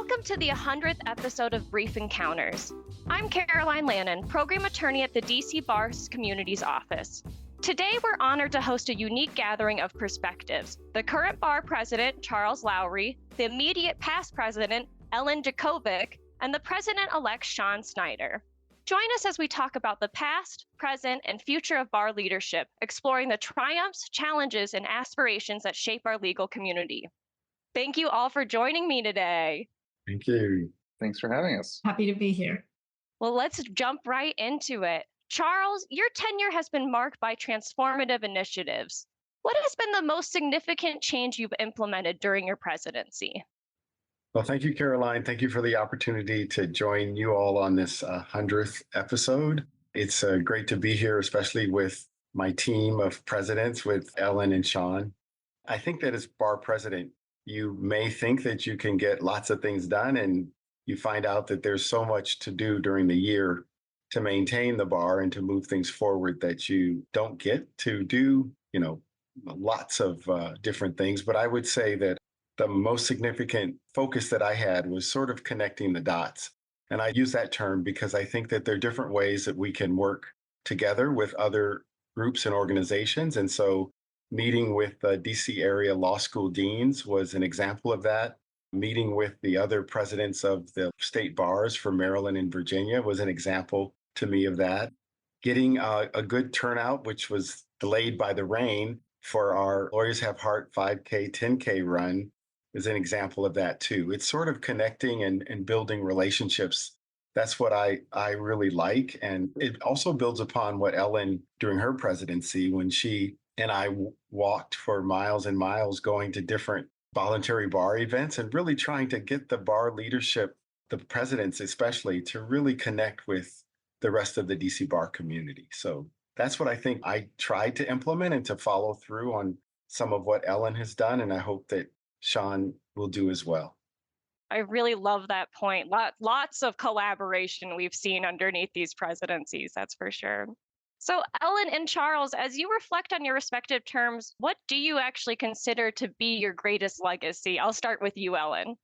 Welcome to the 100th episode of Brief Encounters. I'm Caroline Lannon, Program Attorney at the DC Bar's Communities Office. Today, we're honored to host a unique gathering of perspectives. The current bar president, Charles Lowery, the immediate past president, Ellen Jakovic, and the president-elect, Shaun Snyder. Join us as we talk about the past, present, and future of bar leadership, exploring the triumphs, challenges, and aspirations that shape our legal community. Thank you all for joining me today. Thank you. Thanks for having us. Happy to be here. Well, let's jump right into it. Charles, your tenure has been marked by transformative initiatives. What has been the most significant change you've implemented during your presidency? Well, thank you, Caroline. Thank you for the opportunity to join you all on this 100th episode. It's great to be here, especially with my team of presidents, with Ellen and Shaun. I think that as bar president, you may think that you can get lots of things done, and you find out that there's so much to do during the year to maintain the bar and to move things forward that you don't get to do, lots of different things. But I would say that the most significant focus that I had was sort of connecting the dots. And I use that term because I think that there are different ways that we can work together with other groups and organizations. And so meeting with the DC area law school deans was an example of that. Meeting with the other presidents of the state bars for Maryland and Virginia was an example to me of that. Getting a good turnout, which was delayed by the rain, for our Lawyers Have Heart 5K, 10K run is an example of that too. It's sort of connecting and building relationships. That's what I really like. And it also builds upon what Ellen, during her presidency, when she and I walked for miles and miles going to different voluntary bar events and really trying to get the bar leadership, the presidents especially, to really connect with the rest of the DC bar community. So that's what I think I tried to implement and to follow through on some of what Ellen has done. And I hope that Shaun will do as well. I really love that point. Lots of collaboration we've seen underneath these presidencies, that's for sure. So Ellen and Charles, as you reflect on your respective terms, what do you actually consider to be your greatest legacy? I'll start with you, Ellen.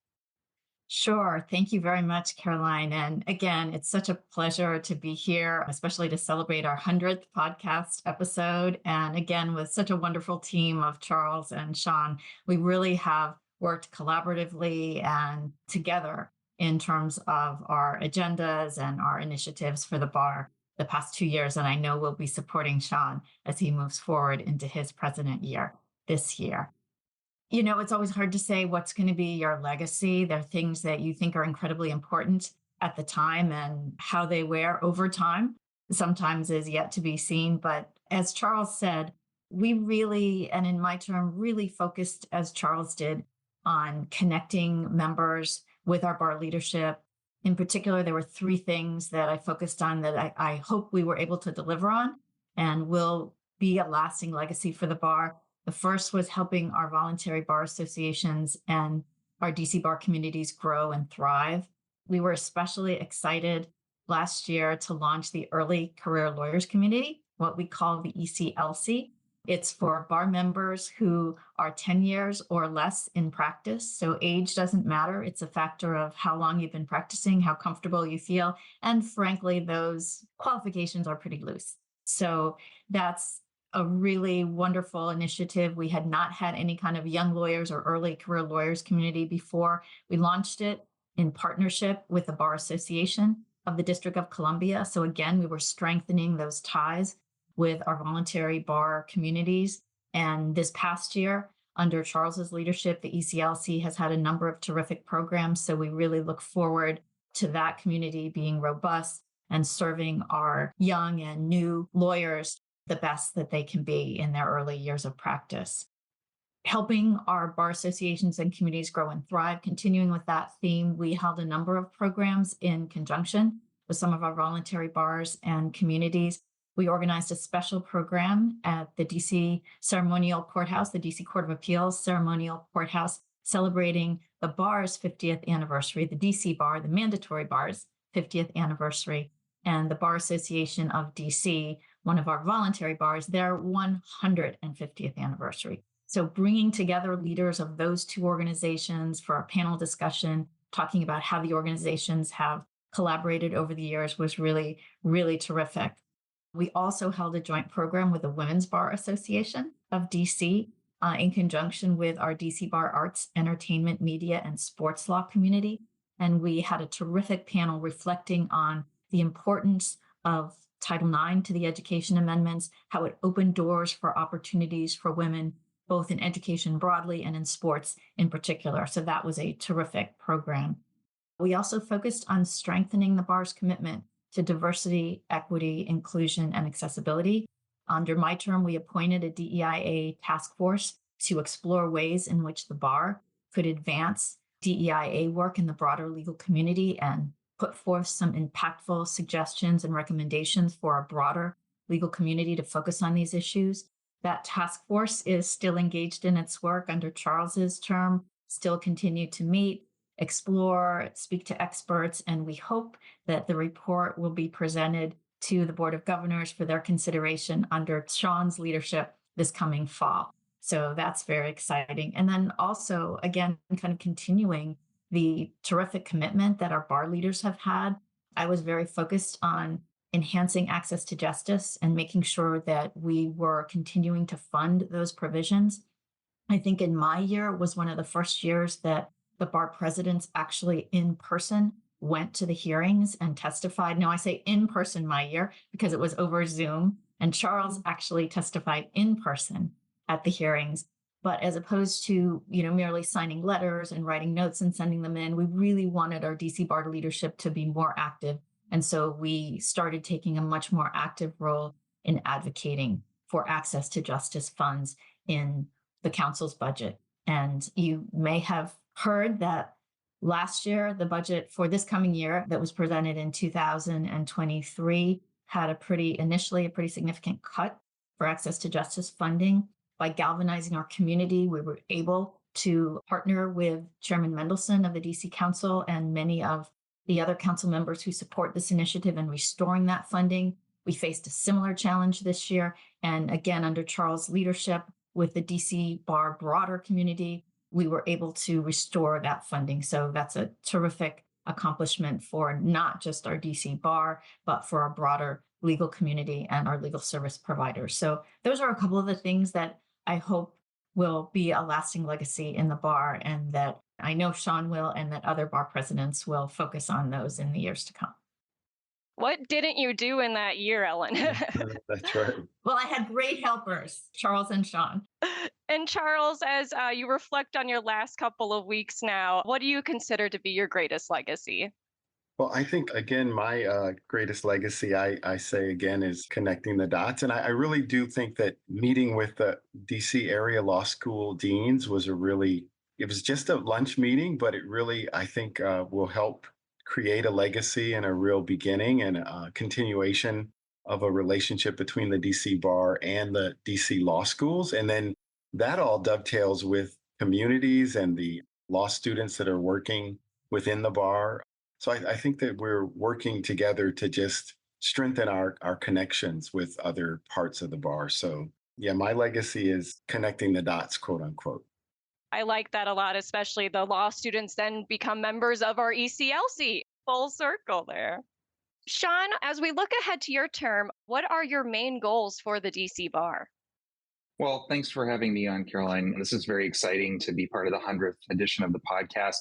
Sure. Thank you very much, Caroline. And again, it's such a pleasure to be here, especially to celebrate our 100th podcast episode. And again, with such a wonderful team of Charles and Shaun, we really have worked collaboratively and together in terms of our agendas and our initiatives for the bar the past 2 years. And I know we'll be supporting Shaun as he moves forward into his president year this year. It's always hard to say what's going to be your legacy. There are things that you think are incredibly important at the time, and how they wear over time sometimes is yet to be seen. But as Charles said, we really, and in my term, really focused, as Charles did, on connecting members with our bar leadership. In particular, there were 3 things that I focused on that I hope we were able to deliver on and will be a lasting legacy for the bar. The first was helping our voluntary bar associations and our DC bar communities grow and thrive. We were especially excited last year to launch the Early Career Lawyers Community, what we call the ECLC. It's for bar members who are 10 years or less in practice. So age doesn't matter. It's a factor of how long you've been practicing, how comfortable you feel. And frankly, those qualifications are pretty loose. So that's a really wonderful initiative. We had not had any kind of young lawyers or early career lawyers community before. We launched it in partnership with the Bar Association of the District of Columbia. So again, we were strengthening those ties with our voluntary bar communities. And this past year, under Charles's leadership, the ECLC has had a number of terrific programs. So we really look forward to that community being robust and serving our young and new lawyers the best that they can be in their early years of practice. Helping our bar associations and communities grow and thrive, continuing with that theme, we held a number of programs in conjunction with some of our voluntary bars and communities. We organized a special program at the DC Ceremonial Courthouse, the DC Court of Appeals Ceremonial Courthouse, celebrating the bar's 50th anniversary, the DC bar, the mandatory bar's 50th anniversary, and the Bar Association of DC, one of our voluntary bars, their 150th anniversary. So bringing together leaders of those 2 organizations for a panel discussion talking about how the organizations have collaborated over the years was really, really terrific. We also held a joint program with the Women's Bar Association of DC in conjunction with our DC Bar Arts, Entertainment, Media, and Sports Law community. And we had a terrific panel reflecting on the importance of Title IX to the education amendments, how it opened doors for opportunities for women, both in education broadly and in sports in particular. So that was a terrific program. We also focused on strengthening the bar's commitment to diversity, equity, inclusion, and accessibility. Under my term, we appointed a DEIA task force to explore ways in which the bar could advance DEIA work in the broader legal community and put forth some impactful suggestions and recommendations for a broader legal community to focus on these issues. That task force is still engaged in its work under Charles's term, still continue to meet, explore, speak to experts, and we hope that the report will be presented to the Board of Governors for their consideration under Shaun's leadership this coming fall. So that's very exciting. And then also, again, kind of continuing the terrific commitment that our bar leaders have had. I was very focused on enhancing access to justice and making sure that we were continuing to fund those provisions. I think in my year was one of the first years that the bar presidents actually in person went to the hearings and testified. Now I say in person my year because it was over Zoom, and Charles actually testified in person at the hearings. But as opposed to, merely signing letters and writing notes and sending them in, we really wanted our DC bar leadership to be more active. And so we started taking a much more active role in advocating for access to justice funds in the council's budget. And you may have heard that last year, the budget for this coming year that was presented in 2023 had initially a pretty significant cut for access to justice funding. By galvanizing our community, we were able to partner with Chairman Mendelson of the DC Council and many of the other council members who support this initiative in restoring that funding. We faced a similar challenge this year. And again, under Charles' leadership with the DC Bar broader community, we were able to restore that funding. So that's a terrific accomplishment for not just our DC Bar, but for our broader legal community and our legal service providers. So those are a couple of the things that I hope will be a lasting legacy in the bar, and that I know Shaun will, and that other bar presidents will focus on those in the years to come. What didn't you do in that year, Ellen? That's right. Well, I had great helpers, Charles and Shaun. And Charles, as you reflect on your last couple of weeks now, what do you consider to be your greatest legacy? Well, I think, again, my greatest legacy, I say again, is connecting the dots. And I really do think that meeting with the DC area law school deans was it was just a lunch meeting, but it really, I think, will help create a legacy and a real beginning and a continuation of a relationship between the DC Bar and the DC law schools. And then that all dovetails with communities and the law students that are working within the bar. So I think that we're working together to just strengthen our connections with other parts of the bar. So yeah, my legacy is connecting the dots, quote unquote. I like that a lot, especially the law students then become members of our ECLC. Full circle there. Shaun, as we look ahead to your term, what are your main goals for the DC Bar? Well, thanks for having me on, Caroline. This is very exciting to be part of the 100th edition of the podcast.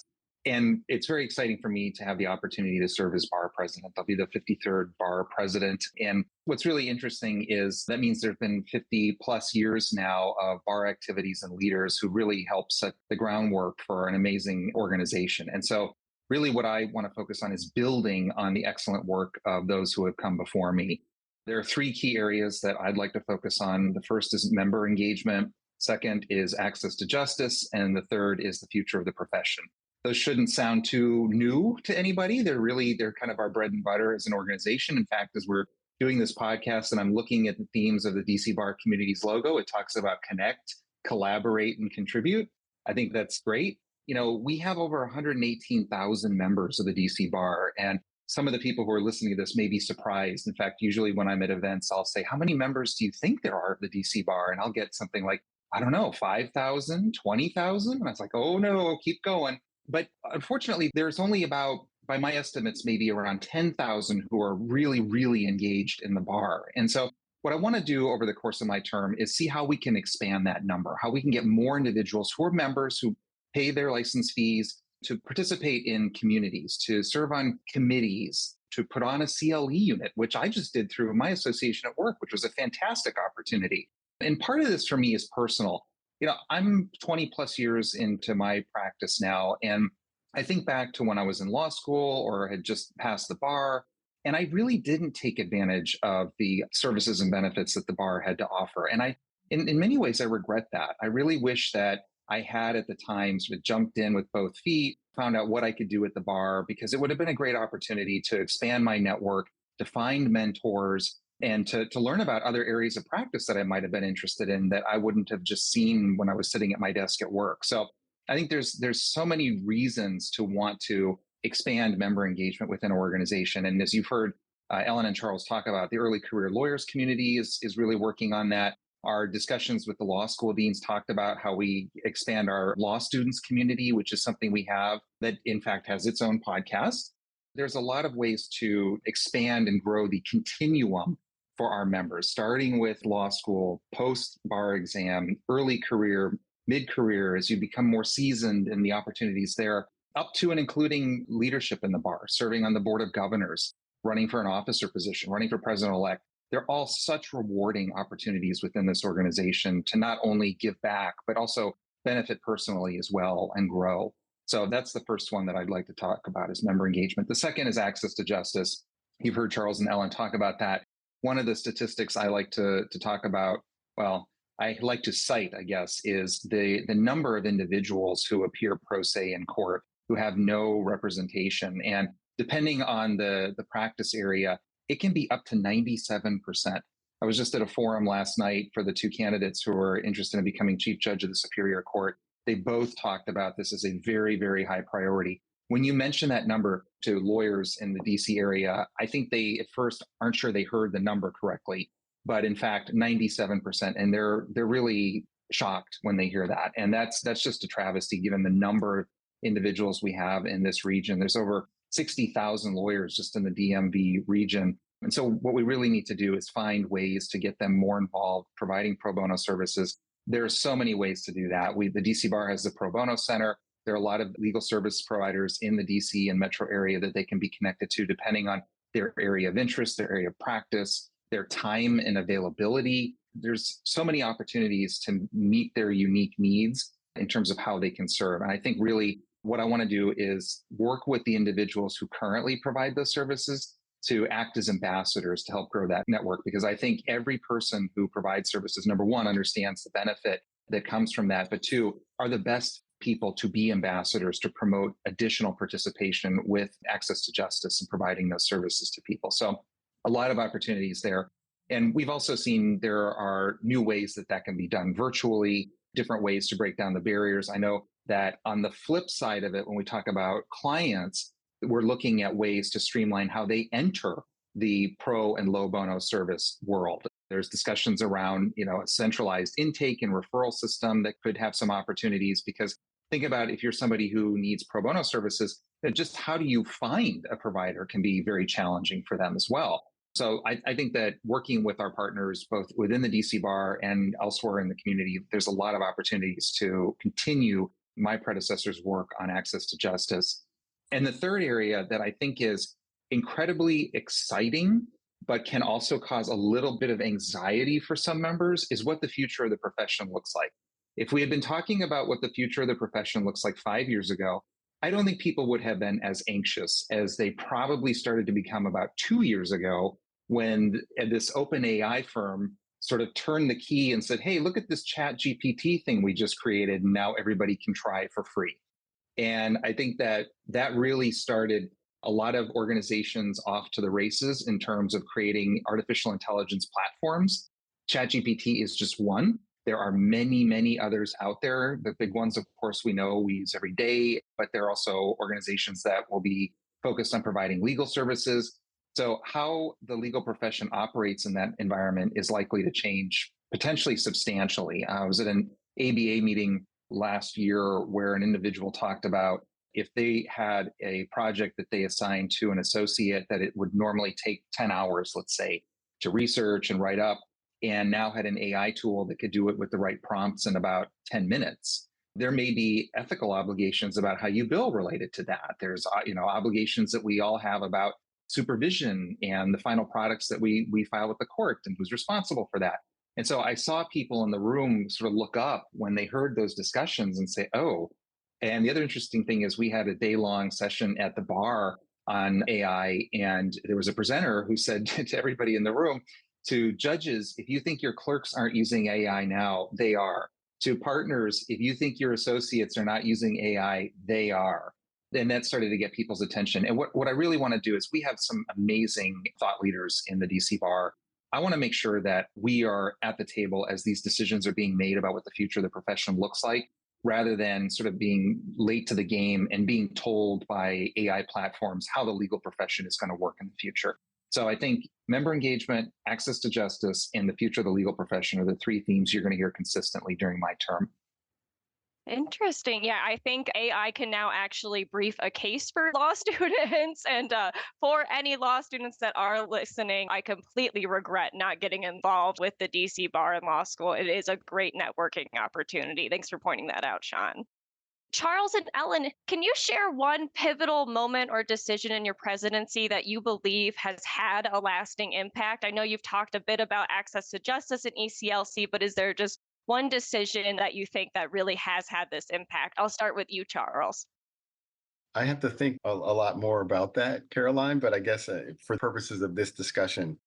And it's very exciting for me to have the opportunity to serve as bar president. I'll be the 53rd bar president. And what's really interesting is that means there've been 50 plus years now of bar activities and leaders who really help set the groundwork for an amazing organization. And so really what I want to focus on is building on the excellent work of those who have come before me. There are three key areas that I'd like to focus on. The first is member engagement. Second is access to justice. And the third is the future of the profession. Those shouldn't sound too new to anybody. They're kind of our bread and butter as an organization. In fact, as we're doing this podcast and I'm looking at the themes of the DC Bar Community's logo, it talks about connect, collaborate, and contribute. I think that's great. We have over 118,000 members of the DC Bar, and some of the people who are listening to this may be surprised. In fact, usually when I'm at events, I'll say, how many members do you think there are of the DC Bar? And I'll get something like, I don't know, 5,000, 20,000. And I was like, oh no, keep going. But unfortunately, there's only about, by my estimates, maybe around 10,000 who are really, really engaged in the bar. And so what I want to do over the course of my term is see how we can expand that number, how we can get more individuals who are members, who pay their license fees, to participate in communities, to serve on committees, to put on a CLE unit, which I just did through my association at work, which was a fantastic opportunity. And part of this for me is personal. I'm 20 plus years into my practice now, and I think back to when I was in law school or had just passed the bar, and I really didn't take advantage of the services and benefits that the bar had to offer. And in many ways, I regret that. I really wish that I had at the time sort of jumped in with both feet, found out what I could do at the bar, because it would have been a great opportunity to expand my network, to find mentors, and to learn about other areas of practice that I might have been interested in that I wouldn't have just seen when I was sitting at my desk at work. So I think there's so many reasons to want to expand member engagement within an organization. And as you've heard Ellen and Charles talk about, the early career lawyers community is really working on that. Our discussions with the law school deans talked about how we expand our law students community, which is something we have that in fact has its own podcast. There's a lot of ways to expand and grow the continuum for our members, starting with law school, post bar exam, early career, mid career, as you become more seasoned in the opportunities there, up to and including leadership in the bar, serving on the board of governors, running for an officer position, running for president elect. They're all such rewarding opportunities within this organization to not only give back, but also benefit personally as well and grow. So that's the first one that I'd like to talk about is member engagement. The second is access to justice. You've heard Charles and Ellen talk about that. One of the statistics I like to talk about, well, I like to cite, I guess, is the number of individuals who appear pro se in court who have no representation. And depending on the practice area, it can be up to 97%. I was just at a forum last night for the two candidates who are interested in becoming chief judge of the Superior Court. They both talked about this as a very, very high priority. When you mention that number to lawyers in the DC area, I think they at first aren't sure they heard the number correctly, but in fact, 97%. And they're really shocked when they hear that. And that's just a travesty given the number of individuals we have in this region. There's over 60,000 lawyers just in the DMV region. And so what we really need to do is find ways to get them more involved, providing pro bono services. There are so many ways to do that. The DC Bar has the Pro Bono Center. There are a lot of legal service providers in the DC and metro area that they can be connected to depending on their area of interest, their area of practice, their time and availability. There's so many opportunities to meet their unique needs in terms of how they can serve. And I think really what I want to do is work with the individuals who currently provide those services to act as ambassadors to help grow that network. Because I think every person who provides services, number one, understands the benefit that comes from that, but two, are the best people to be ambassadors to promote additional participation with access to justice and providing those services to people. So a lot of opportunities there. And we've also seen there are new ways that can be done virtually, different ways to break down the barriers. I know that on the flip side of it, when we talk about clients, we're looking at ways to streamline how they enter the pro and low bono service world. There's discussions around, a centralized intake and referral system that could have some opportunities, because think about if you're somebody who needs pro bono services, just how do you find a provider can be very challenging for them as well. So I think that working with our partners, both within the DC Bar and elsewhere in the community, there's a lot of opportunities to continue my predecessor's work on access to justice. And the third area that I think is incredibly exciting, but can also cause a little bit of anxiety for some members, is what the future of the profession looks like. If we had been talking about what the future of the profession looks like 5 years ago, I don't think people would have been as anxious as they probably started to become about 2 years ago, when this open AI firm sort of turned the key and said, hey, look at this chat GPT thing we just created, and now everybody can try it for free. And I think that really started a lot of organizations off to the races in terms of creating artificial intelligence platforms. ChatGPT is just one. There are many, many others out there. The big ones, of course, we know we use every day, but there are also organizations that will be focused on providing legal services. So how the legal profession operates in that environment is likely to change potentially substantially. I was at an ABA meeting last year where an individual talked about if they had a project that they assigned to an associate that it would normally take 10 hours, let's say, to research and write up, and now had an AI tool that could do it with the right prompts in about 10 minutes. There may be ethical obligations about how you bill related to that. There's obligations that we all have about supervision and the final products that we file with the court and who's responsible for that. And so I saw people in the room sort of look up when they heard those discussions and say, oh. And the other interesting thing is we had a day-long session at the bar on AI, and there was a presenter who said to everybody in the room, to judges, if you think your clerks aren't using AI now, they are. To partners, if you think your associates are not using AI, they are. And that started to get people's attention. And what I really want to do is we have some amazing thought leaders in the DC Bar. I want to make sure that we are at the table as these decisions are being made about what the future of the profession looks like, rather than sort of being late to the game and being told by AI platforms how the legal profession is going to work in the future. So I think member engagement, access to justice, and the future of the legal profession are the three themes you're going to hear consistently during my term. Interesting. Yeah, I think AI can now actually brief a case for law students. And for any law students that are listening, I completely regret not getting involved with the DC Bar and Law School. It is a great networking opportunity. Thanks for pointing that out, Shaun. Charles and Ellen, can you share one pivotal moment or decision in your presidency that you believe has had a lasting impact? I know you've talked a bit about access to justice and ECLC, but is there just one decision that you think that really has had this impact? I'll start with you, Charles. I have to think a lot more about that, Caroline, but I guess for purposes of this discussion,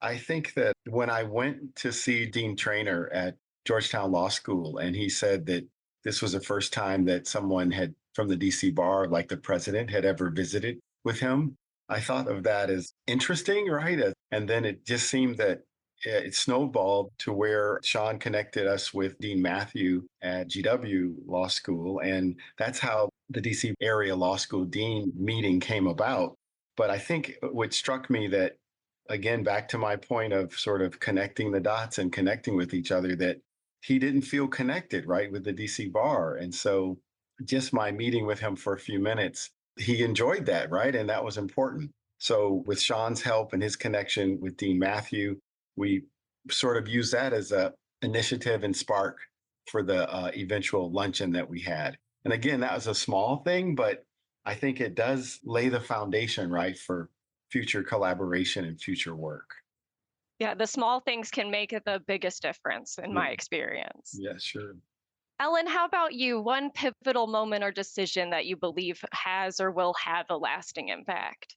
I think that when I went to see Dean Traynor at Georgetown Law School, and he said that this was the first time that someone had from the DC Bar, like the president, had ever visited with him, I thought of that as interesting, right? And then it just seemed that it snowballed to where Shaun connected us with Dean Matthew at GW Law School. And that's how the DC area law school dean meeting came about. But I think what struck me that, again, back to my point of sort of connecting the dots and connecting with each other, that he didn't feel connected, right, with the DC Bar. And so just my meeting with him for a few minutes, he enjoyed that, right? And that was important. So with Shaun's help and his connection with Dean Matthew, we sort of used that as a initiative and spark for the eventual luncheon that we had. And again, that was a small thing, but I think it does lay the foundation, right, for future collaboration and future work. Yeah, the small things can make the biggest difference in my experience. Yeah, sure. Ellen, how about you? One pivotal moment or decision that you believe has or will have a lasting impact?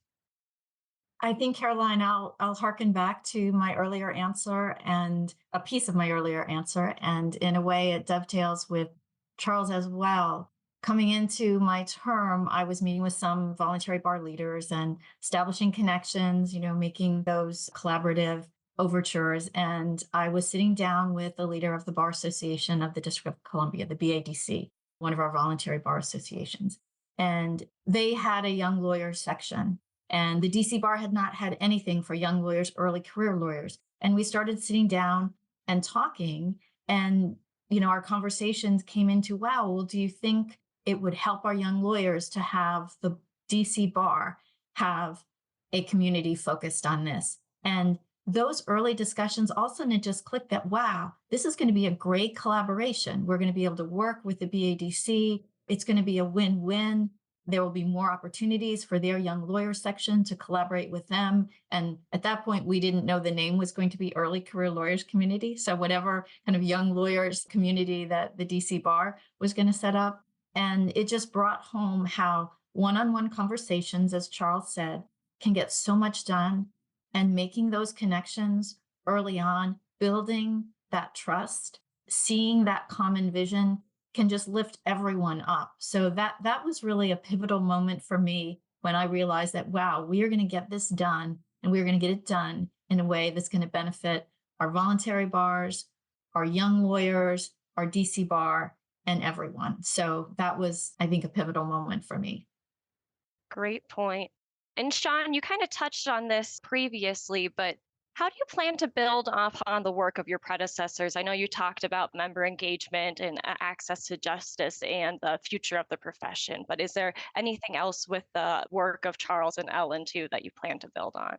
I think, Caroline, I'll harken back to my earlier answer and a piece of my earlier answer. And in a way, it dovetails with Charles as well. Coming into my term, I was meeting with some voluntary bar leaders and establishing connections, making those collaborative overtures. And I was sitting down with the leader of the Bar Association of the District of Columbia, the BADC, one of our voluntary bar associations. And they had a young lawyers section. And the DC Bar had not had anything for young lawyers, early career lawyers. And we started sitting down and talking. And, our conversations came into, wow, well, do you think it would help our young lawyers to have the DC Bar have a community focused on this? And those early discussions also didn't just click that, wow, this is going to be a great collaboration. We're going to be able to work with the BADC. It's going to be a win-win. There will be more opportunities for their young lawyer section to collaborate with them. And at that point, we didn't know the name was going to be Early Career Lawyers Community. So whatever kind of young lawyers community that the DC Bar was going to set up. And it just brought home how one-on-one conversations, as Charles said, can get so much done. And making those connections early on, building that trust, seeing that common vision can just lift everyone up. So that was really a pivotal moment for me when I realized that, wow, we are going to get this done, and we're going to get it done in a way that's going to benefit our voluntary bars, our young lawyers, our DC Bar, and everyone. So that was, I think, a pivotal moment for me. Great point. And Shaun, you kind of touched on this previously, but How do you plan to build upon the work of your predecessors? I know you talked about member engagement and access to justice and the future of the profession, but is there anything else with the work of Charles and Ellen too that you plan to build on?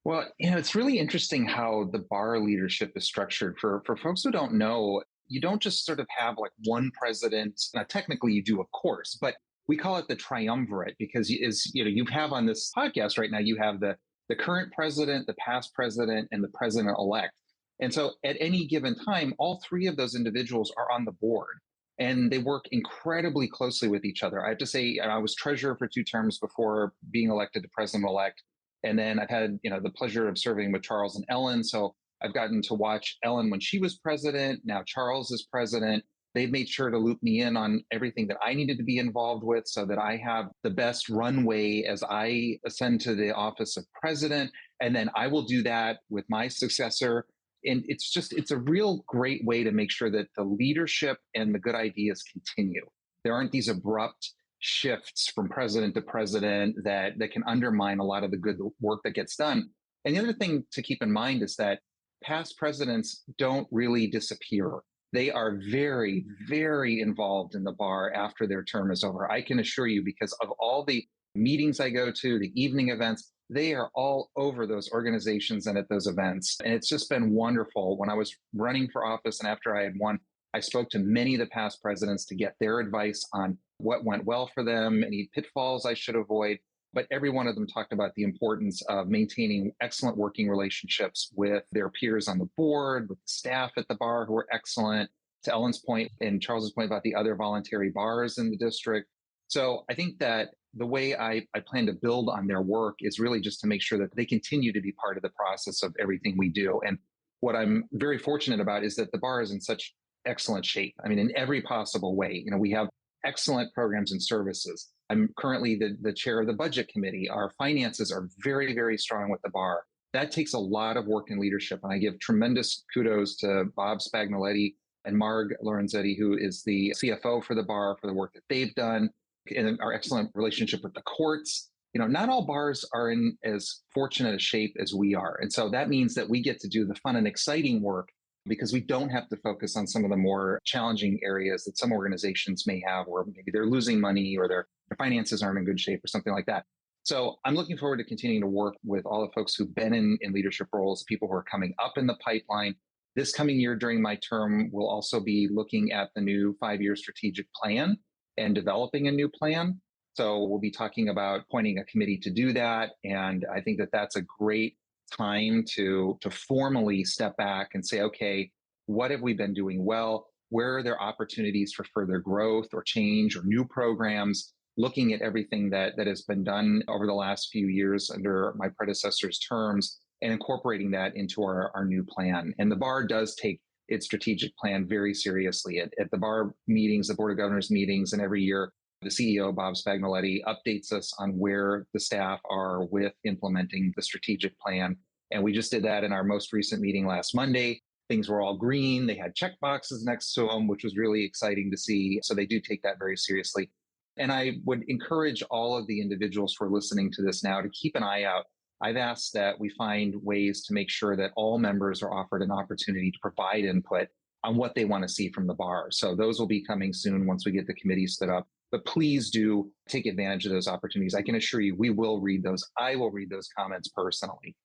Well, it's really interesting how the bar leadership is structured. For folks who don't know, you don't just sort of have like one president. Now, technically, you do, of course, but we call it the triumvirate because you have on this podcast right now, you have the current president, the past president, and the president elect. And so, at any given time, all three of those individuals are on the board. And they work incredibly closely with each other. I have to say, I was treasurer for 2 terms before being elected to president elect. And then I've had, the pleasure of serving with Charles and Ellen. So I've gotten to watch Ellen when she was president. Now Charles is president. They've made sure to loop me in on everything that I needed to be involved with so that I have the best runway as I ascend to the office of president. And then I will do that with my successor. And it's a real great way to make sure that the leadership and the good ideas continue. There aren't these abrupt shifts from president to president that can undermine a lot of the good work that gets done. And the other thing to keep in mind is that past presidents don't really disappear. They are very, very involved in the bar after their term is over. I can assure you, because of all the meetings I go to, the evening events, they are all over those organizations and at those events. And it's just been wonderful. When I was running for office and after I had won, I spoke to many of the past presidents to get their advice on what went well for them, any pitfalls I should avoid. But every one of them talked about the importance of maintaining excellent working relationships with their peers on the board, with the staff at the bar who are excellent, to Ellen's point and Charles's point about the other voluntary bars in the district. So I think that the way I plan to build on their work is really just to make sure that they continue to be part of the process of everything we do. And what I'm very fortunate about is that the bar is in such excellent shape. I mean, in every possible way. We have excellent programs and services. I'm currently the chair of the budget committee. Our finances are very, very strong with the bar. That takes a lot of work and leadership. And I give tremendous kudos to Bob Spagnoletti and Marg Lorenzetti, who is the CFO for the bar, for the work that they've done, and our excellent relationship with the courts. Not all bars are in as fortunate a shape as we are. And so that means that we get to do the fun and exciting work because we don't have to focus on some of the more challenging areas that some organizations may have, where maybe they're losing money or their finances aren't in good shape or something like that. So I'm looking forward to continuing to work with all the folks who've been in leadership roles, people who are coming up in the pipeline. This coming year during my term, we'll also be looking at the new 5-year strategic plan and developing a new plan. So we'll be talking about appointing a committee to do that. And I think that that's a great time to formally step back and say, okay, what have we been doing well? Where are there opportunities for further growth or change or new programs? Looking at everything that has been done over the last few years under my predecessor's terms and incorporating that into our new plan. And the bar does take its strategic plan very seriously. At the bar meetings, the Board of Governors meetings, and every year, the CEO, Bob Spagnoletti, updates us on where the staff are with implementing the strategic plan. And we just did that in our most recent meeting last Monday. Things were all green. They had check boxes next to them, which was really exciting to see. So they do take that very seriously. And I would encourage all of the individuals who are listening to this now to keep an eye out. I've asked that we find ways to make sure that all members are offered an opportunity to provide input on what they want to see from the bar. So those will be coming soon once we get the committee stood up. But please do take advantage of those opportunities. I can assure you, we will read those. I will read those comments personally.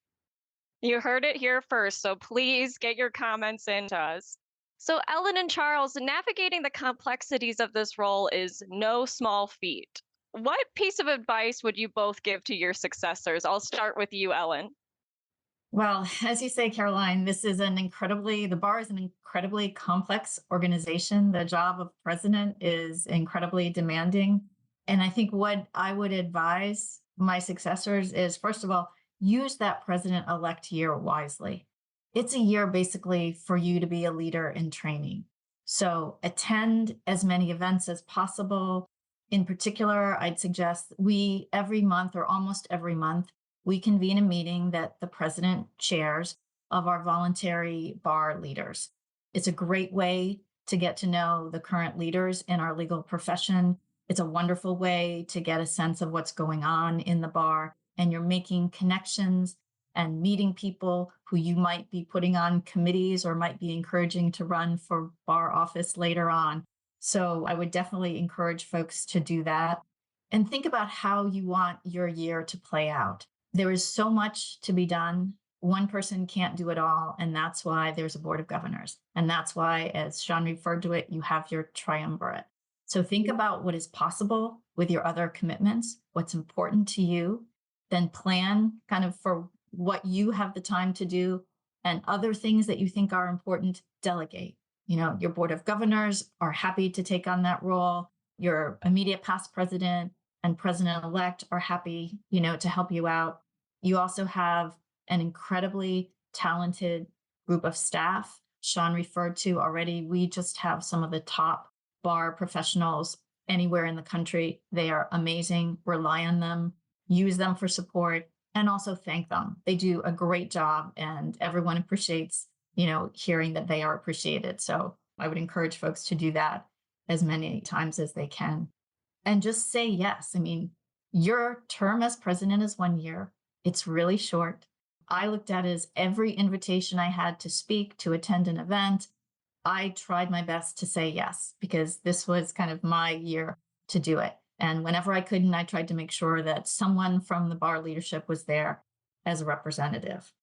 You heard it here first, so please get your comments in to us. So Ellen and Charles, navigating the complexities of this role is no small feat. What piece of advice would you both give to your successors? I'll start with you, Ellen. Well, as you say, Caroline, the bar is an incredibly complex organization. The job of president is incredibly demanding. And I think what I would advise my successors is, first of all, use that president-elect year wisely. It's a year basically for you to be a leader in training. So attend as many events as possible. In particular, I'd suggest every month or almost every month, we convene a meeting that the president chairs of our voluntary bar leaders. It's a great way to get to know the current leaders in our legal profession. It's a wonderful way to get a sense of what's going on in the bar, and you're making connections and meeting people who you might be putting on committees or might be encouraging to run for bar office later on. So I would definitely encourage folks to do that and think about how you want your year to play out. There is so much to be done. One person can't do it all. And that's why there's a board of governors. And that's why, as Shaun referred to it, you have your triumvirate. So think about what is possible with your other commitments, what's important to you, then plan kind of for what you have the time to do, and other things that you think are important, delegate. Your board of governors are happy to take on that role. Your immediate past president and president-elect are happy, to help you out. You also have an incredibly talented group of staff. Shaun referred to already, we just have some of the top bar professionals anywhere in the country. They are amazing. Rely on them, use them for support, and also thank them. They do a great job, and everyone appreciates, hearing that they are appreciated. So I would encourage folks to do that as many times as they can. And just say yes. I mean, your term as president is 1 year. It's really short. I looked at it as every invitation I had to speak, to attend an event, I tried my best to say yes, because this was kind of my year to do it. And whenever I couldn't, I tried to make sure that someone from the bar leadership was there as a representative.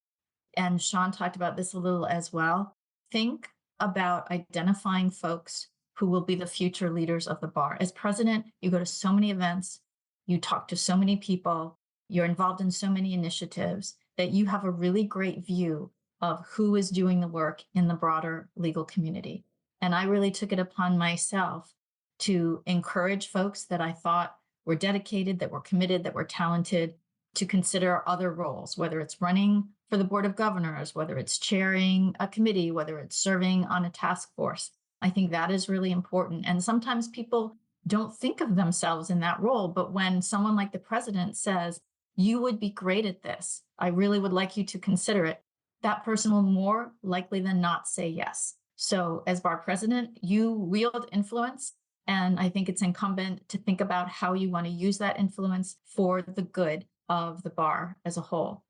And Shaun talked about this a little as well. Think about identifying folks who will be the future leaders of the bar. As president, you go to so many events, you talk to so many people, you're involved in so many initiatives that you have a really great view of who is doing the work in the broader legal community. And I really took it upon myself to encourage folks that I thought were dedicated, that were committed, that were talented, to consider other roles, whether it's running for the board of governors, whether it's chairing a committee, whether it's serving on a task force. I think that is really important. And sometimes people don't think of themselves in that role. But when someone like the president says, you would be great at this, I really would like you to consider it, that person will more likely than not say yes. So as bar president, you wield influence. And I think it's incumbent to think about how you want to use that influence for the good of the bar as a whole.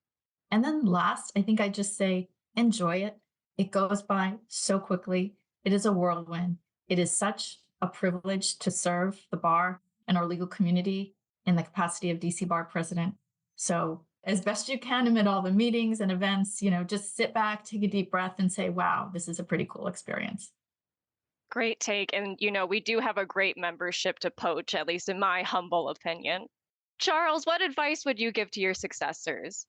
And then last, I think I just say, enjoy it. It goes by so quickly. It is a whirlwind. It is such a privilege to serve the bar and our legal community in the capacity of DC Bar President. So as best you can amid all the meetings and events, just sit back, take a deep breath and say, wow, this is a pretty cool experience. Great take. And, we do have a great membership to poach, at least in my humble opinion. Charles, what advice would you give to your successors?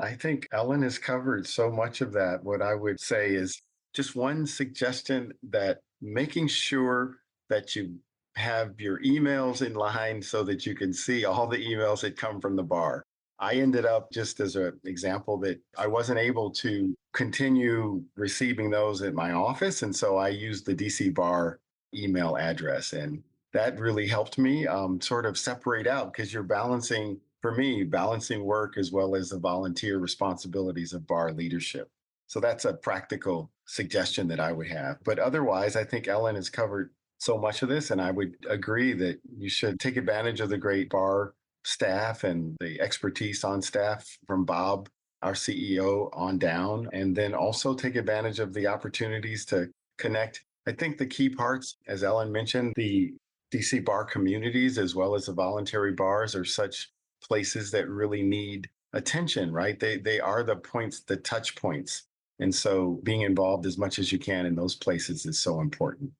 I think Ellen has covered so much of that. What I would say is just one suggestion, that making sure that you have your emails in line so that you can see all the emails that come from the bar. I ended up, just as an example, that I wasn't able to continue receiving those at my office. And so I used the DC Bar email address. And that really helped me sort of separate out, because you're balancing work as well as the volunteer responsibilities of bar leadership. So that's a practical suggestion that I would have. But otherwise, I think Ellen has covered so much of this, and I would agree that you should take advantage of the great bar staff and the expertise on staff from Bob, our CEO, on down, and then also take advantage of the opportunities to connect. I think the key parts, as Ellen mentioned, the DC bar communities as well as the voluntary bars are such places that really need attention, right? They are the points, the touch points. And so being involved as much as you can in those places is so important.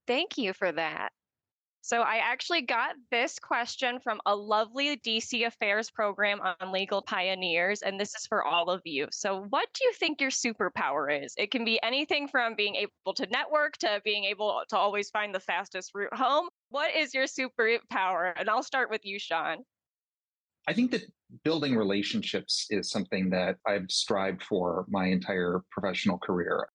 Thank you for that. So I actually got this question from a lovely DC Affairs program on Legal Pioneers, and this is for all of you. So what do you think your superpower is? It can be anything from being able to network to being able to always find the fastest route home. What is your superpower? And I'll start with you, Shaun. I think that building relationships is something that I've strived for my entire professional career.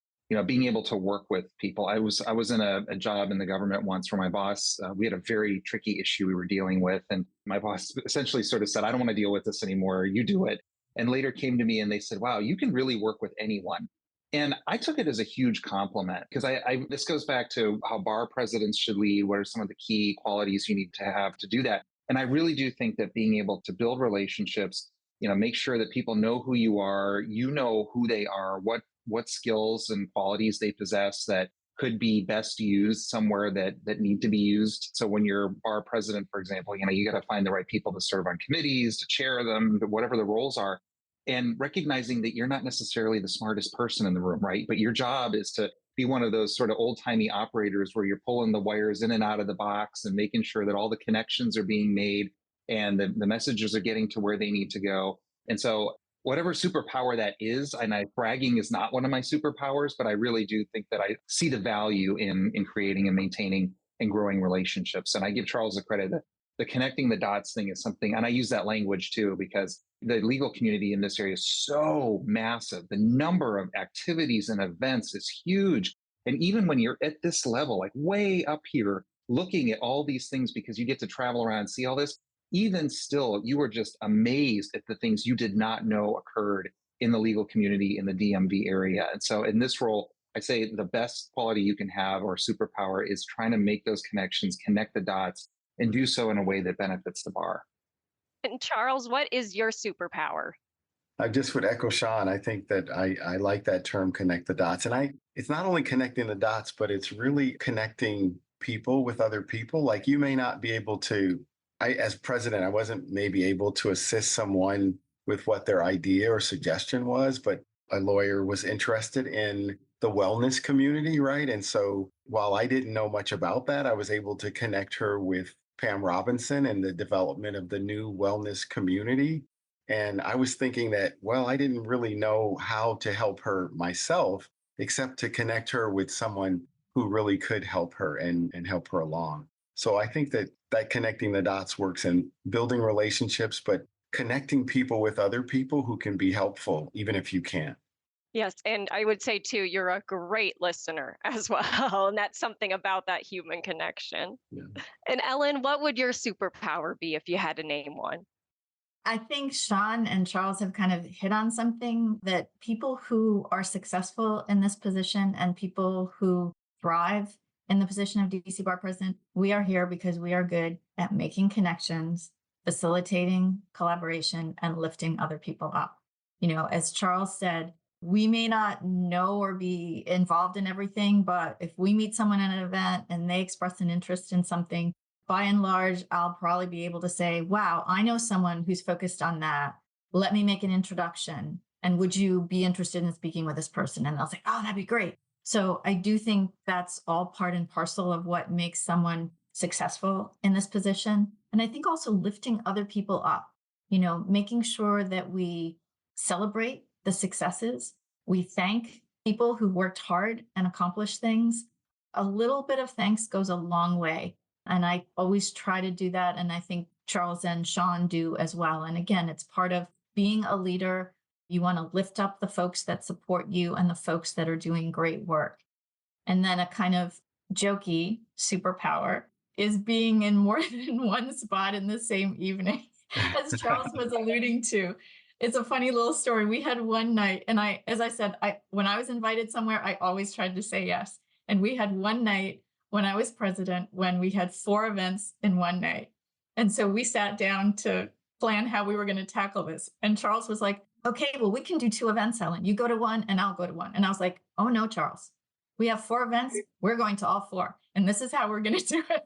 Being able to work with people. I was in a job in the government once where my boss, we had a very tricky issue we were dealing with. And my boss essentially sort of said, I don't want to deal with this anymore. You do it. And later came to me and they said, wow, you can really work with anyone. And I took it as a huge compliment, because this goes back to how bar presidents should lead. What are some of the key qualities you need to have to do that? And I really do think that being able to build relationships make sure that people know who you are, you know who they are, what skills and qualities they possess that could be best used somewhere that need to be used. So when you're bar president, for example, you got to find the right people to serve on committees, to chair them, whatever the roles are, and recognizing that you're not necessarily the smartest person in the room, right? But your job is to be one of those sort of old-timey operators where you're pulling the wires in and out of the box and making sure that all the connections are being made and the messages are getting to where they need to go. And so whatever superpower that is, and bragging is not one of my superpowers, but I really do think that I see the value in creating and maintaining and growing relationships. And I give Charles the credit that the connecting the dots thing is something, and I use that language too, because the legal community in this area is so massive. The number of activities and events is huge. And even when you're at this level, like way up here, looking at all these things because you get to travel around and see all this, even still, you were just amazed at the things you did not know occurred in the legal community in the DMV area. And so in this role, I say the best quality you can have or superpower is trying to make those connections, connect the dots, and do so in a way that benefits the bar. And Charles, what is your superpower? I just would echo Shaun. I think that I like that term, connect the dots. And it's not only connecting the dots, but it's really connecting people with other people. Like you may not be able to, as president, I wasn't maybe able to assist someone with what their idea or suggestion was, but a lawyer was interested in the wellness community, right? And so while I didn't know much about that, I was able to connect her with Pam Robinson and the development of the new wellness community. And I was thinking that, well, I didn't really know how to help her myself, except to connect her with someone who really could help her and help her along. So I think that connecting the dots works in building relationships, but connecting people with other people who can be helpful, even if you can't. Yes, and I would say too, you're a great listener as well. And that's something about that human connection. Yeah. And Ellen, what would your superpower be if you had to name one? I think Shaun and Charles have kind of hit on something that people who are successful in this position and people who thrive in the position of DC Bar President, we are here because we are good at making connections, facilitating collaboration, and lifting other people up. As Charles said, we may not know or be involved in everything, but if we meet someone at an event and they express an interest in something, by and large, I'll probably be able to say, wow, I know someone who's focused on that. Let me make an introduction. And would you be interested in speaking with this person? And they'll say, oh, that'd be great. So I do think that's all part and parcel of what makes someone successful in this position. And I think also lifting other people up, making sure that we celebrate the successes. We thank people who worked hard and accomplished things. A little bit of thanks goes a long way. And I always try to do that. And I think Charles and Shaun do as well. And again, it's part of being a leader. You want to lift up the folks that support you and the folks that are doing great work. And then a kind of jokey superpower is being in more than one spot in the same evening, as Charles was alluding to. It's a funny little story. We had one night, and as I said, when I was invited somewhere, I always tried to say yes. And we had one night when I was president, when we had 4 events in one night. And so we sat down to plan how we were going to tackle this. And Charles was like, okay, well, we can do 2 events, Ellen. You go to one and I'll go to one. And I was like, oh no, Charles, we have 4 events. We're going to all 4. And this is how we're going to do it.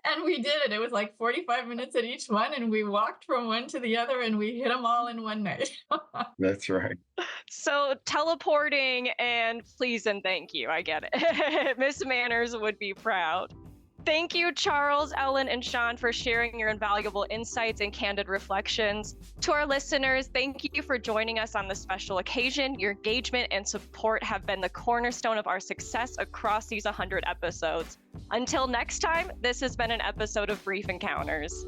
And we did it. It was like 45 minutes at each one. And we walked from one to the other and we hit them all in one night. That's right. So teleporting and please and thank you. I get it. Miss Manners would be proud. Thank you, Charles, Ellen, and Shaun, for sharing your invaluable insights and candid reflections. To our listeners, thank you for joining us on this special occasion. Your engagement and support have been the cornerstone of our success across these 100 episodes. Until next time, this has been an episode of Brief Encounters.